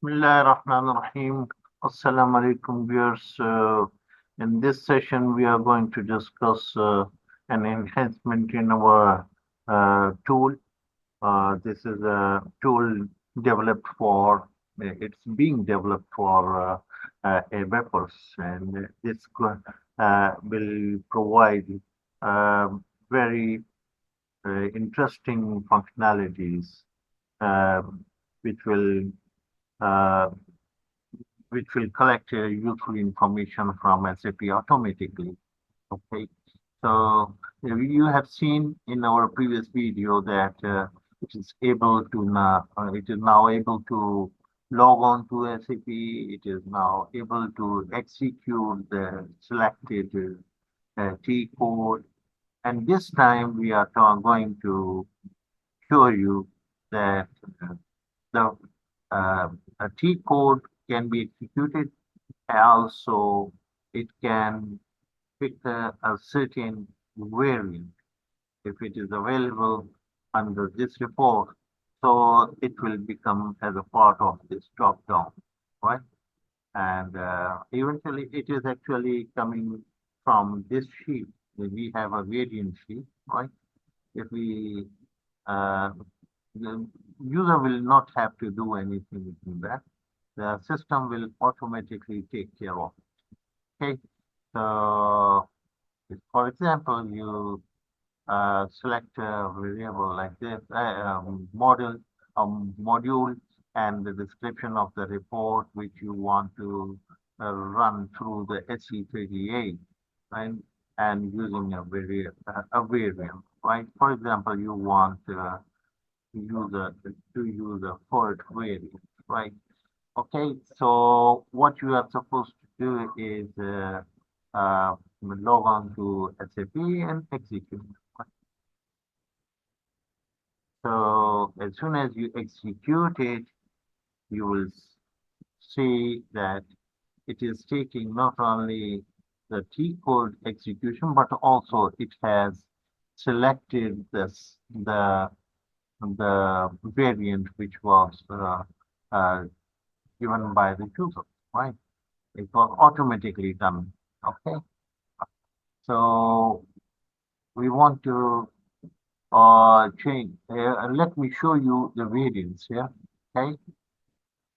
Bismillahirrahmanirrahim. Assalamu alaikum, viewers. In this session, we are going to discuss an enhancement in our tool. This is a tool developed for, it's being developed for ABAP, and this will provide very interesting functionalities, which will uh, which will collect useful information from SAP automatically. Okay, so you have seen in our previous video that it is now able to log on to SAP. It is now able to execute the selected T code, and this time we are going to show you that the a T code can be executed. Also, it can pick a certain variant if it is available under this report. So it will become as a part of this drop down, right? And eventually it is actually coming from this sheet. We have a variant sheet, right? If we uh, the user will not have to do anything in that. The system will automatically take care of it. Okay. So, if, for example, you select a variable like this, module, and the description of the report which you want to run through the SE38, right? And using a variant, right? For example, you want to use a FERT variant, right? Okay, so what you are supposed to do is log on to SAP and execute. So as soon as you execute it, you will see that it is taking not only the T code execution, but also it has selected the variant which was uh, given by the user, right? It was automatically done. Okay, so we want to change. Let me show you the variants here. Okay,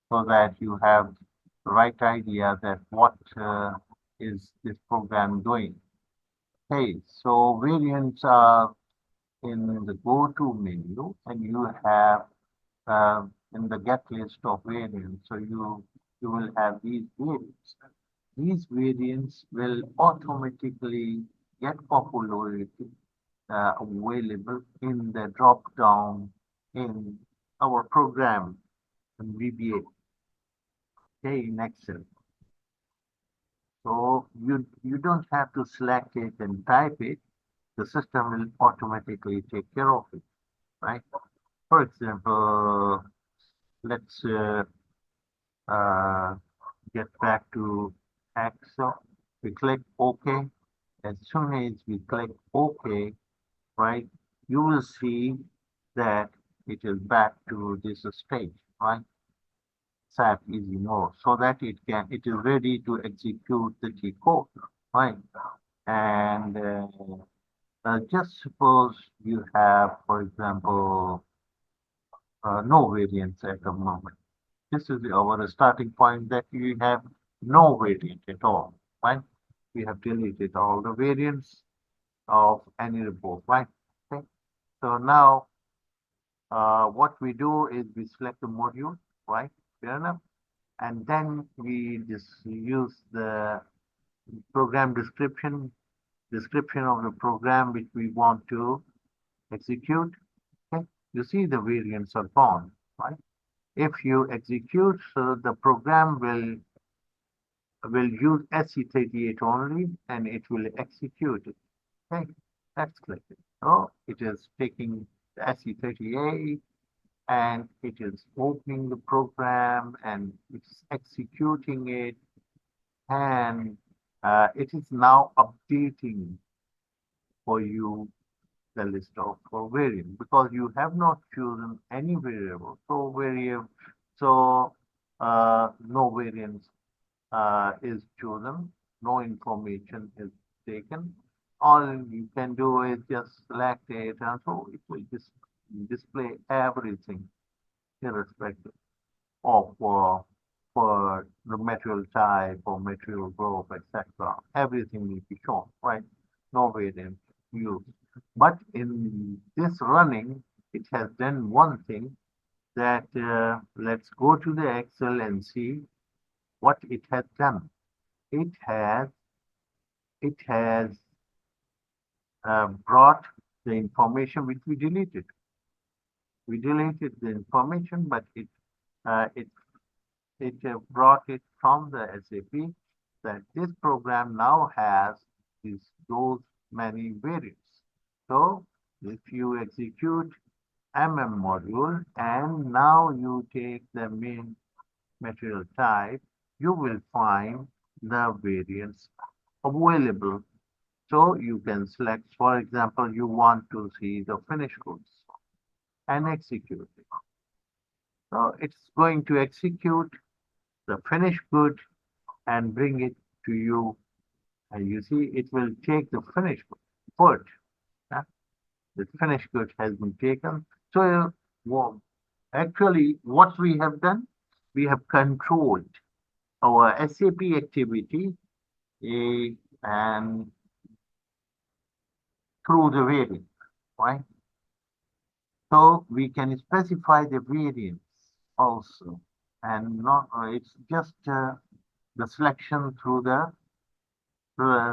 so that you have the right idea that what is this program doing. Okay, so variants are in the go-to menu, and you have in the get list of variants. So you will have these variants. These variants will automatically get populated available in the drop down in our program in VBA, okay, in Excel. So you don't have to select it and type it. The system will automatically take care of it, right? For example, let's uh, get back to Excel. We click OK. As soon as we click OK, right, you will see that it is back to this stage, right? SAP easy mode, so that it is ready to execute the T code, right? And just suppose you have, for example, no variance at the moment. This is our starting point, that you have no variant at all, right? We have deleted all the variants of any report, right? Okay. So now what we do is we select the module, right? Fair enough. And then we just use the program description of the program which we want to execute. Okay. You see the variants are gone, right? If you execute, so the program will use SE38 only, and it will execute it. Okay, let's click it. So it is taking the SE38 and it is opening the program and it's executing it, and it is now updating for you the list of variants, because you have not chosen any variable. So information is taken. All you can do is just select it, and so it will display everything irrespective of for the material type or material group, etc. Everything will be shown, right? No variant used. But in this running, it has done one thing that let's go to the Excel and see what it has done. It has it has brought the information which we deleted. We deleted the information, but it brought it from the SAP that this program now has those many variants. So if you execute module and now you take the main material type, you will find the variants available. So you can select, for example, you want to see the finished goods and execute it. So it's going to execute the finished good and bring it to you. And you see, it will take the finished good. Yeah? The finished good has been taken. So well, actually, what we have done, we have controlled our SAP activity and through the variant, right? So we can specify the variants also, and not it's just the selection through the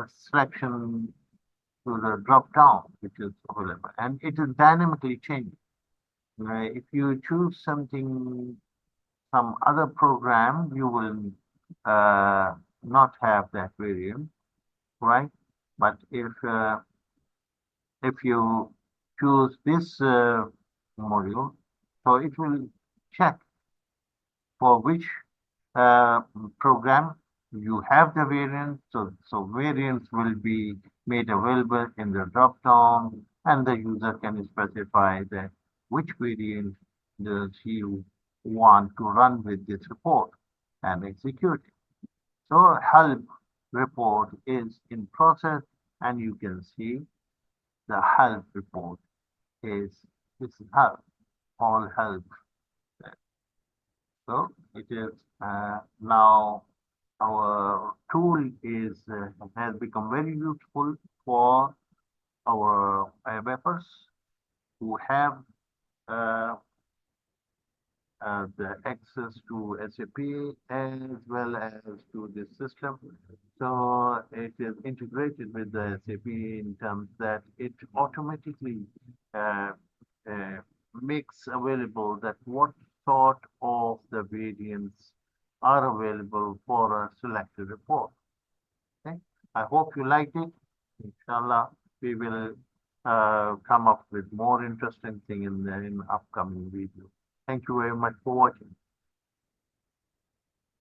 selection through the drop down which is available, and it is dynamically changing. If you choose some other program, you will not have that variant, right? But if you choose this module, so it will check for which uh, program you have the variant. So variants will be made available in the drop down, and the user can specify that which variant does he want to run with this report and execute it. So help report is in process, and you can see the help report is help, all help. So it is now our tool has become very useful for our ABAPers who have uh, the access to SAP as well as to this system. So it is integrated with the SAP in terms that it automatically uh, uh, makes available that what sort of the variants are available for a selected report. Okay, I hope you liked it. Inshallah, we will come up with more interesting thing in upcoming video. Thank you very much for watching.